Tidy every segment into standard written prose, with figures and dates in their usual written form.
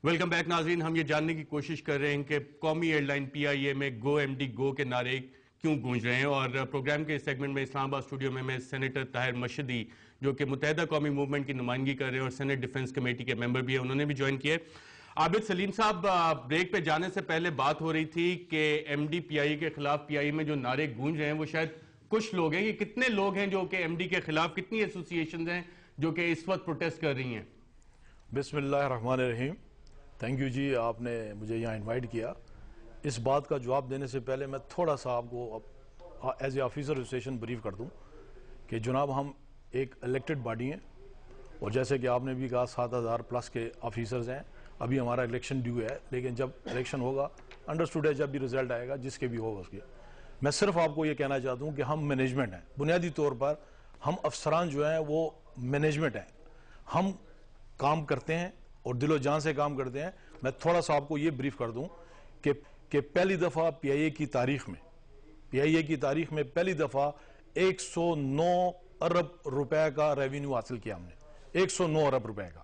Welcome back ناظرین. ہم یہ جاننے کی کوشش کر رہے ہیں کہ قومی ایئر لائن پی آئی اے میں گو ایم ڈی گو کے نعرے کیوں گونج رہے ہیں، اور پروگرام کے اس سیگمنٹ میں اسلام آباد اسٹوڈیو میں سینیٹر طاہر مشہدی جو کہ متحدہ قومی موومنٹ کی نمائندگی کر رہے ہیں اور سینٹ ڈیفنس کمیٹی کے ممبر بھی ہیں، انہوں نے بھی جوائن کیا ہے. عابد سلیم صاحب، بریک پہ جانے سے پہلے بات ہو رہی تھی کہ ایم ڈی پی آئی کے خلاف پی آئی میں جو نعرے گونج رہے ہیں وہ شاید کچھ لوگ ہیں. یہ کتنے لوگ ہیں جو کہ ایم ڈی کے خلاف، کتنی ایسوسیشنز ہیں جو کہ اس وقت پروٹیسٹ کر رہی ہیں؟ بسم اللہ الرحمن الرحیم. تھینک یو جی، آپ نے مجھے یہاں انوائٹ کیا. اس بات کا جواب دینے سے پہلے میں تھوڑا سا آپ کو as a officer association brief کر دوں کہ جناب ہم ایک الیکٹڈ باڈی ہیں، اور جیسے کہ آپ نے بھی کہا 7,000 پلس کے آفیسرز ہیں. ابھی ہمارا الیکشن ڈیو ہے، لیکن جب الیکشن ہوگا انڈرسٹوڈ ہے، جب بھی رزلٹ آئے گا جس کے بھی ہوگا اس کے. میں صرف آپ کو یہ کہنا چاہتا ہوں کہ ہم مینجمنٹ ہیں، بنیادی طور پر ہم افسران جو ہیں وہ مینجمنٹ ہیں. ہم کام کرتے ہیں اور دل و جان سے کام کرتے ہیں. میں تھوڑا سا آپ کو یہ بریف کر دوں کہ پہلی دفعہ پی آئی اے کی تاریخ میں پہلی دفعہ 109 ارب روپے کا ریونیو حاصل کیا ہم نے، 109 ارب روپے کا.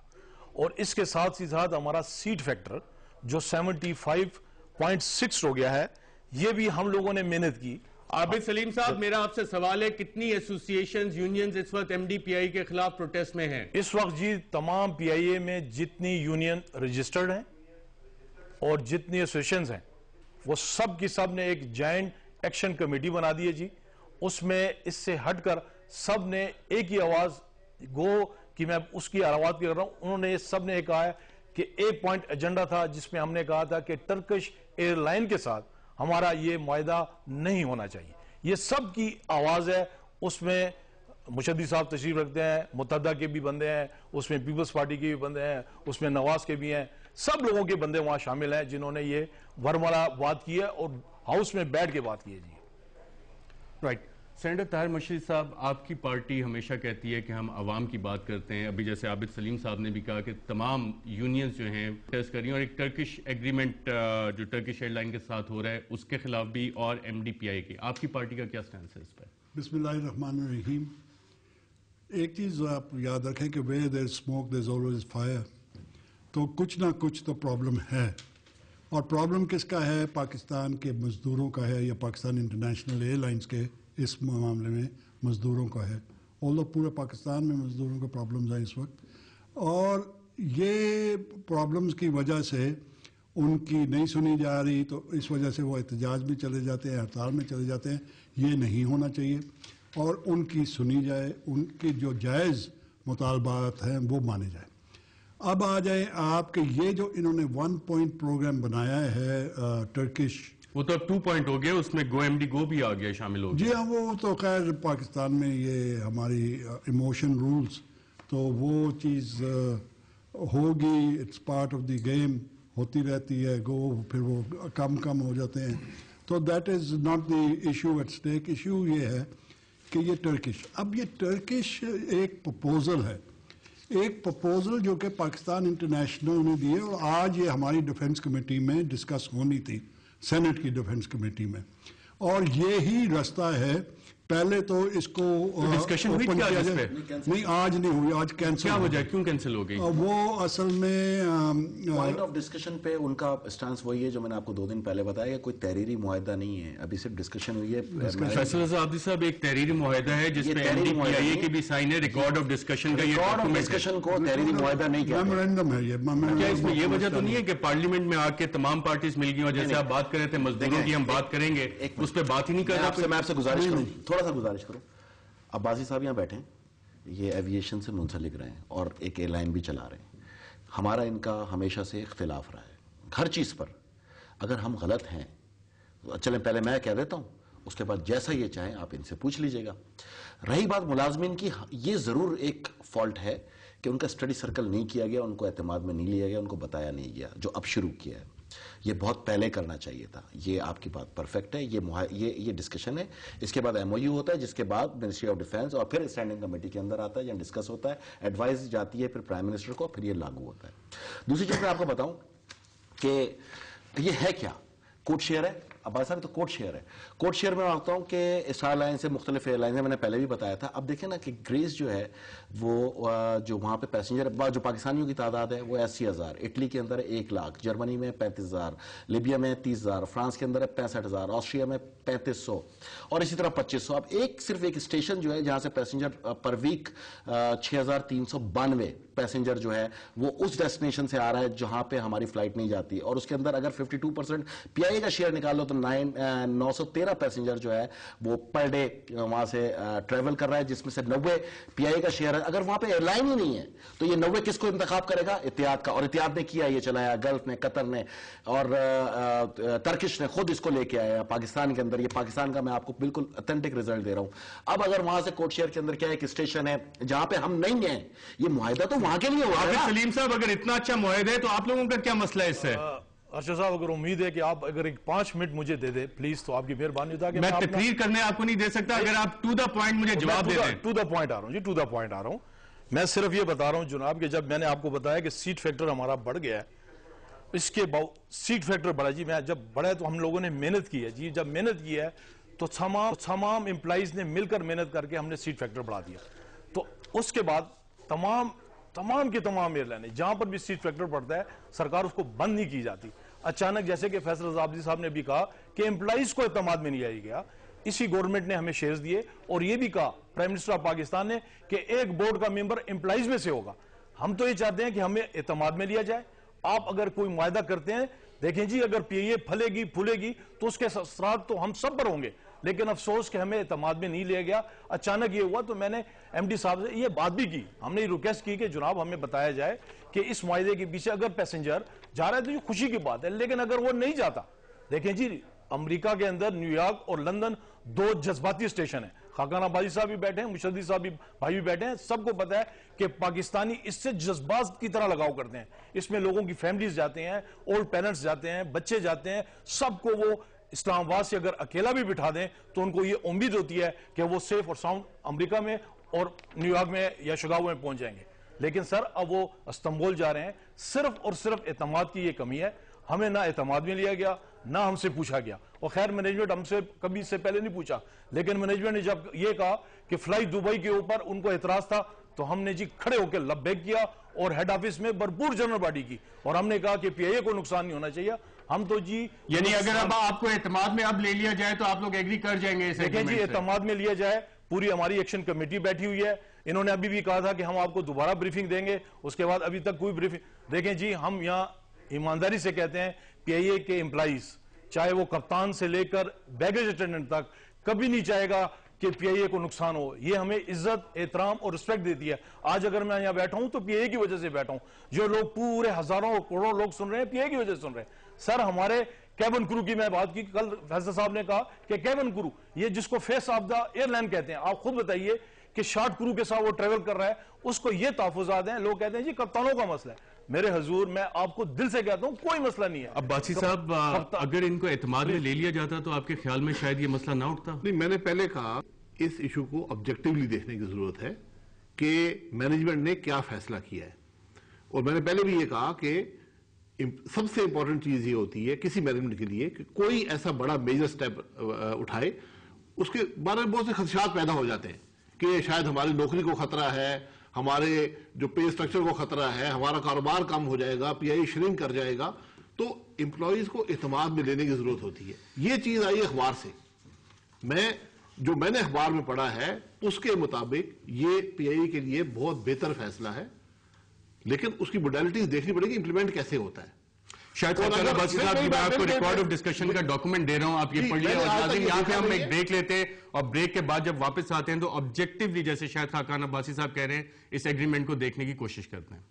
اور اس کے ساتھ ہمارا سیٹ فیکٹر جو 75.6 ہو گیا ہے، یہ بھی ہم لوگوں نے محنت کی. عابد سلیم صاحب، میرا آپ سے سوال ہے، کتنی ایسوسیشنز، یونینز اس وقت ایم ڈی پی آئی کے خلاف پروٹیسٹ میں ہیں؟ اس وقت جی تمام پی آئی اے میں جتنی یونین رجسٹرڈ ہیں اور جتنی ایسوسیشنز ہیں وہ سب کی سب نے ایک جائنٹ ایکشن کمیٹی بنا دی ہے جی. اس میں اس سے ہٹ کر سب نے ایک ہی آواز گو کہ میں اس کی آواز کر رہا ہوں. انہوں نے سب نے کہا ہے کہ ایک پوائنٹ ایجنڈا تھا جس میں ہم نے کہا تھا کہ ٹرکش ایئر لائن کے ساتھ ہمارا یہ معاہدہ نہیں ہونا چاہیے. یہ سب کی آواز ہے. اس میں مشہدی صاحب تشریف رکھتے ہیں، متحدہ کے بھی بندے ہیں، اس میں پیپلز پارٹی کے بھی بندے ہیں، اس میں نواز کے بھی ہیں. سب لوگوں کے بندے وہاں شامل ہیں جنہوں نے یہ ورملا بات کی ہے اور ہاؤس میں بیٹھ کے بات کی ہے جی. رائٹ. سینیٹر طاہر مشہدی صاحب، آپ کی پارٹی ہمیشہ کہتی ہے کہ ہم عوام کی بات کرتے ہیں. ابھی جیسے عابد سلیم صاحب نے بھی کہا کہ تمام یونینز جو ہیں پروٹیسٹ کر رہی ہیں، اور ایک ٹرکش ایگریمنٹ جو ٹرکش ایئر لائن کے ساتھ ہو رہا ہے اس کے خلاف بھی، اور ایم ڈی پی آئی کی. آپ کی پارٹی کا کیا سٹینس ہے اس پر؟ بسم اللہ الرحمن الرحیم. ایک چیز آپ یاد رکھیں کہ where there is smoke there is always fire. تو کچھ نہ کچھ تو پرابلم ہے، اور پرابلم کس کا ہے؟ پاکستان کے مزدوروں کا ہے، یا پاکستان انٹرنیشنل ایئر لائنز کے اس معاملے میں مزدوروں کا ہے. پورے پاکستان میں مزدوروں کے پرابلمز ہیں اس وقت، اور یہ پرابلمز کی وجہ سے ان کی نہیں سنی جا رہی، تو اس وجہ سے وہ احتجاج میں چلے جاتے ہیں، ہڑتال میں چلے جاتے ہیں. یہ نہیں ہونا چاہیے، اور ان کی سنی جائے، ان کی جو جائز مطالبات ہیں وہ مانے جائیں. اب آ جائیں آپ کہ یہ جو انہوں نے 1 پوائنٹ پروگرام بنایا ہے ٹرکش، وہ تو 2 پوائنٹ ہو گیا، اس میں گو ایم ڈی گو بھی آ گیا، شامل ہو گیا. جی ہاں، وہ تو خیر پاکستان میں یہ ہماری ایموشن رولز، تو وہ چیز ہوگی، it's part of the game, ہوتی رہتی ہے. پھر وہ کم ہو جاتے ہیں. تو that is not the issue at stake. Issue یہ ہے کہ یہ ٹرکش، اب یہ ٹرکش ایک پروپوزل ہے، ایک پروپوزل جو کہ پاکستان انٹرنیشنل نے دی ہے، اور آج یہ ہماری ڈیفنس کمیٹی میں ڈسکس ہونی تھی، سینٹ کی ڈیفنس کمیٹی میں. اور یہی رستہ ہے. پہلے تو اس کو ڈسکشن ہوئی کیا جس پہ؟ نہیں، آج نہیں ہوئی، آج کینسل. کیا وجہ، کیوں کینسل ہو گئی؟ وہ اصل میں پوائنٹ آف ڈسکشن پہ ان کا اسٹانس وہی ہے جو میں نے آپ کو 2 دن پہلے بتایا کہ کوئی تحریری معاہدہ نہیں ہے، ابھی صرف ڈسکشن ہوئی ہے. فیصل رضا عابدی صاحب، ایک تحریری معاہدہ ہے جس میں ایم ڈی پی آئی اے کی بھی سائن ہے، ریکارڈ آف ڈسکشن کا. ریکارڈ آف ڈسکشن کو تحریری معاہدہ نہیں کیا، میمورینڈم ہے. کیا اس میں یہ وجہ تو نہیں ہے کہ پارلیمنٹ میں آ کے تمام پارٹیز مل گئی، اور جیسے آپ بات کر رہے تھے مزدوروں کی ہم بات کریں گے، اس پہ بات ہی نہیں کر رہا؟ میں آپ سے گزارش کروں، تھوڑا سا گزارش کروں. عباسی صاحب یہاں بیٹھے ہیں، یہ ایویشن سے منسلک رہے ہیں اور ایک ایئر لائن بھی چلا رہے ہیں. ہمارا ان کا ہمیشہ سے اختلاف رہا ہے ہر چیز پر. اگر ہم غلط ہیں چلیں پہلے میں کہہ دیتا ہوں، اس کے بعد جیسا یہ چاہیں آپ ان سے پوچھ لیجئے گا. رہی بات ملازمین کی، یہ ضرور ایک فالٹ ہے کہ ان کا اسٹڈی سرکل نہیں کیا گیا، ان کو اعتماد میں نہیں لیا گیا، ان کو بتایا نہیں گیا. جو اب شروع کیا ہے یہ بہت پہلے کرنا چاہیے تھا. یہ آپ کی بات پرفیکٹ ہے. یہ ڈسکشن ہے. اس کے بعد ایم او یو ہوتا ہے، جس کے بعد منسٹری آف ڈیفنس، اور پھر اسٹینڈنگ کمیٹی کے اندر آتا ہے، یہاں ڈسکس ہوتا ہے، ایڈوائز جاتی ہے پھر پرائم منسٹر کو، پھر یہ لاگو ہوتا ہے. دوسری چیز میں آپ کو بتاؤں کہ یہ ہے کیا، کوڈ شیئر ہے. عباس صاحب تو کوڈ شیئر ہے. کوڈ شیئر میں مانگتا ہوں کہ اسٹار لائن سے مختلف ایئر لائنز ہیں, میں نے پہلے بھی بتایا تھا. اب دیکھیں نا کہ گریس جو ہے وہ جو وہاں پہ پیسنجر جو پاکستانیوں کی تعداد ہے وہ 80,000, اٹلی کے اندر 1 لاکھ, جرمنی میں 35,000, لیبیا میں 30,000, فرانس کے اندر 65,000, آسٹریا میں 3500 اور اسی طرح 2500. اب صرف ایک اسٹیشن جو ہے جہاں سے پیسنجر پر ویک 6,392 پیسنجر جو ہے وہ اس ڈیسٹینیشن سے آ رہا ہے جہاں پہ ہماری فلائٹ نہیں جاتی, اور اس کے اندر اگر 52% پی آئی اے کا شیئر نکال لو تو 913 پیسنجر جو ہے وہ پر ڈے وہاں سے ٹریول کر رہا ہے, جس میں سے 90 پی آئی اے کا شیئر ہے. اگر وہاں پہ ایئر لائن ہی نہیں ہے تو یہ 90 کس کو انتخاب کرے گا؟ اتحاد کا. اور اتحاد نے کیا, یہ چلایا, گلف نے, قطر نے اور ترکش نے خود اس کو لے کے آیا پاکستان کے اندر. یہ پاکستان کا میں آپ کو بالکل اتھینٹک ریزلٹ دے رہا ہوں. اب اگر وہاں سے کوڈ شیئر کے اندر کیا ایک اسٹیشن ہے جہاں پہ ہم نہیں ہیں, یہ معاہدہ تو وہاں کے لیے ہوا ہے. سلیم صاحب اگر اتنا اچھا معاہدہ ہے تو آپ لوگوں کا کیا مسئلہ ہے اس سے؟ ارشد صاحب اگر امید ہے کہ آپ اگر ایک 5 منٹ مجھے دے دیں پلیز تو آپ کی مہربانی ہوتا کہ میں تقریر کرنے آپ کو نہیں دے سکتا, اگر آپ ٹو دا پوائنٹ مجھے جواب دے دیں. ٹو دا پوائنٹ آ رہا ہوں جی, ٹو دا پوائنٹ آ رہا ہوں. میں صرف یہ بتا رہا ہوں جناب کہ جب میں نے آپ کو بتایا کہ سیٹ فیکٹر ہمارا بڑھ گیا ہے, اس کے سیٹ فیکٹر بڑھا جی, میں جب بڑھا تو ہم لوگوں نے محنت کی ہے جی, جب محنت کی ہے تو تمام امپلائیز نے مل کر محنت کر کے ہم نے سیٹ فیکٹر بڑھا دیا. تو اس کے بعد تمام کی تمام ایئر لائنیں جہاں پر بھی سیٹ فیکٹر بڑھتا ہے سرکار اس کو بند نہیں کی جاتی. اچانک جیسے کہ فیصل رضا عابدی صاحب نے بھی کہا کہ امپلائیز کو اعتماد میں نہیں آئی گیا, اسی گورنمنٹ نے ہمیں شیئرز دیے اور یہ بھی کہا پرائم منسٹر آف پاکستان نے کہ ایک بورڈ کا ممبر امپلائیز میں سے ہوگا. ہم تو یہ چاہتے ہیں کہ ہمیں اعتماد میں لیا جائے. آپ اگر کوئی معاہدہ کرتے ہیں, دیکھیں جی اگر پی اے پھلے گی پھولے گی تو اس کے اثرات تو ہم سب پر ہوں گے, لیکن افسوس کہ ہمیں اعتماد میں نہیں لیا گیا. اچانک یہ ہوا تو میں نے ایم ڈی صاحب سے یہ بات بھی کی, ہم نے ریکویسٹ کی کہ جناب ہمیں بتایا جائے کہ اس معاہدے کے پیچھے اگر پیسنجر جا رہا ہے تو یہ خوشی کی بات ہے, لیکن اگر وہ نہیں جاتا, دیکھیں جی امریکہ کے اندر نیو یارک اور لندن 2 جذباتی اسٹیشن ہیں. خاقان عباسی صاحب بھی بیٹھے ہیں, مشدی صاحب بھی بھائی بھی بیٹھے ہیں, سب کو پتا ہے کہ پاکستانی اس سے جذبات کی طرح لگاؤ کرتے ہیں. اس میں لوگوں کی فیملیز جاتے ہیں, اولڈ پیرنٹس جاتے ہیں, بچے جاتے ہیں, سب کو وہ اسلام آباد سے اگر اکیلا بھی بٹھا دیں تو ان کو یہ امید ہوتی ہے کہ وہ سیف اور ساؤنڈ امریکہ میں اور نیو یارک میں یا شکاگو میں پہنچ جائیں گے. لیکن سر اب وہ استنبول جا رہے ہیں. صرف اور صرف اعتماد کی یہ کمی ہے, ہمیں نہ اعتماد میں لیا گیا نہ ہم سے پوچھا گیا. اور خیر مینجمنٹ ہم سے کبھی سے پہلے نہیں پوچھا, لیکن مینجمنٹ نے جب یہ کہا کہ فلائی دبئی کے اوپر ان کو اعتراض تھا تو ہم نے جی کھڑے ہو کے لبیک کیا اور ہیڈ آفس میں بھرپور جنرل باڈی کی, اور ہم نے کہا کہ پی آئی اے کو نقصان نہیں ہونا چاہیے. ہم تو جی یعنی اگر اب آپ کو اعتماد میں اب لے لیا جائے تو آپ لوگ ایگری کر جائیں گے؟ دیکھیں جی اعتماد میں لیا جائے, پوری ہماری ایکشن کمیٹی بیٹھی ہوئی ہے, انہوں نے ابھی بھی کہا تھا کہ ہم آپ کو دوبارہ بریفنگ دیں گے, اس کے بعد ابھی تک کوئی بریفنگ. دیکھیں جی ہم یہاں ایمانداری سے کہتے ہیں پی آئی اے کے امپلائیز چاہے وہ کپتان سے لے کر بیگیج اٹینڈنٹ تک کبھی نہیں چاہے گا کہ پی آئی اے کو نقصان ہو. یہ ہمیں عزت, احترام اور رسپیکٹ دیتی ہے. آج اگر میں یہاں بیٹھا ہوں تو پی آئی اے کی وجہ سے بیٹھا ہوں. جو لوگ پورے ہزاروں اور کروڑوں لوگ سن رہے ہیں پی آئی اے کی وجہ سے سن رہے ہیں. سر ہمارے کیبن کرو کی میں بات کی, کل فیصل صاحب نے کہا کہ کیبن کرو یہ جس کو face of the airline کہتے ہیں, آپ خود بتائیے کہ شارٹ کرو کے ساتھ وہ ٹریول کر رہا ہے, اس کو یہ تحفظات ہیں. لوگ کہتے ہیں جی کپتانوں کا مسئلہ ہے. میرے حضور میں آپ کو دل سے کہتا ہوں کوئی مسئلہ نہیں ہے. عباسی صاحب اگر ان کو اعتماد میں لے لیا جاتا تو آپ کے خیال میں شاید یہ مسئلہ نہ اٹھتا؟ نہیں, میں نے پہلے کہا اس ایشو کو آبجیکٹیولی دیکھنے کی ضرورت ہے کہ مینجمنٹ نے کیا فیصلہ کیا ہے. اور میں نے پہلے بھی یہ کہا کہ سب سے امپورٹنٹ چیز یہ ہوتی ہے کسی مینجمنٹ کے لیے کہ کوئی ایسا بڑا میجر سٹیپ اٹھائے, اس کے بارے میں بہت سے خدشات پیدا ہو جاتے ہیں کہ شاید ہماری نوکری کو خطرہ ہے, ہمارے جو پے سٹرکچر کو خطرہ ہے, ہمارا کاروبار کم ہو جائے گا, پی آئی شرنک کر جائے گا. تو امپلائیز کو اعتماد میں لینے کی ضرورت ہوتی ہے. یہ چیز آئی اخبار سے, میں نے اخبار میں پڑھا ہے اس کے مطابق یہ پی آئی کے لیے بہت بہتر فیصلہ ہے, لیکن اس کی موڈیلٹیز دیکھنی پڑے گی امپلیمنٹ کیسے ہوتا ہے. شاید عباسی صاحب کی میں آپ کو ریکارڈ آف ڈسکشن کا ڈاکومنٹ دے رہا ہوں, آپ یہ پڑھ لیں. اور یہاں پہ ہم ایک بریک لیتے ہیں اور بریک کے بعد جب واپس آتے ہیں تو آبجیکٹیولی جیسے شاید خاقان عباسی صاحب کہہ رہے ہیں اس ایگریمنٹ کو دیکھنے کی کوشش کرتے ہیں.